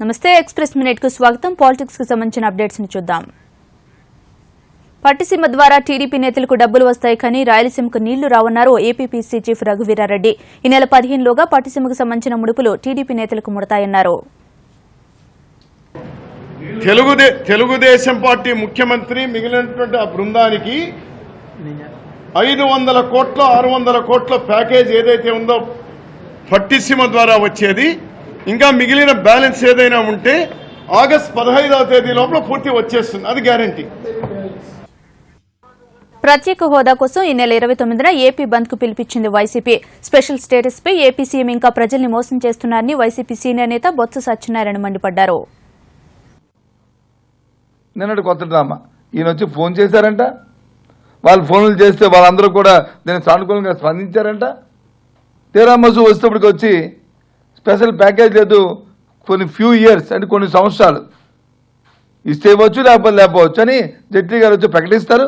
నమస్తే express minute కు స్వాగతం. పాలిటిక్స్ కు సంబంధించిన అప్డేట్స్ ని చూద్దాం. పట్టిసీమ ద్వారా టీడీపీ నేతలకు డబ్బులు వస్తాయి కానీ రాయలసీమకు నీళ్లు రావన్నారు ఏపీపీసీ చీఫ్ రఘువీరారెడ్డి. ఈ నెల 15లోగా పట్టిసీమకు సంబంధించిన ముడుపులు టీడీపీ నేతలకు ముడతాయన్నారు. తెలుగుదేశం పార్టీ ముఖ్యమంత్రి మిగిలినటువంటి ఆ బృందానికి 500 కోట్ల 600 కోట్ల ప్యాకేజ్ ఏదైతే ఉందో పట్టిసీమ ద్వారా వచ్చేది, ఇంకా మిగిలిన బ్యాలెన్స్ ఏదైనా ఉంటే ఆగస్టు 15వ తేదీ లోపల పూర్తి వచ్చేస్తుంది. అది గ్యారంటీ. ప్రత్యేక హోదా కోసం ఈ నెల 29న ఏపీ బంద్ కు పిలిపించింది వైసీపీ. స్పెషల్ స్టేటస్ పై ఏపీ సీఎం ఇంకా ప్రజల్ని మోసం చేస్తున్నారని వైసీపీ సీనియర్ నేత బొత్స సత్యనారాయణ మండిపడ్డారు. నిన్నటి కొత్త డ్రామా, ఈయన వచ్చి ఫోన్ చేశారంట, వాళ్ళు ఫోన్లు చేస్తే వాళ్ళందరూ కూడా దీనికి సానుకూలంగా స్పందించారంట. తీరామసు వచ్చేటప్పటికి వచ్చి స్పెషల్ ప్యాకేజ్ లేదు, కొన్ని ఫ్యూ ఇయర్స్ అంటే కొన్ని సంవత్సరాలు ఇస్తే ఇవ్వచ్చు లేకపోతే లేకపోవచ్చు అని జైట్లీ గారు వచ్చి ప్రకటిస్తారు.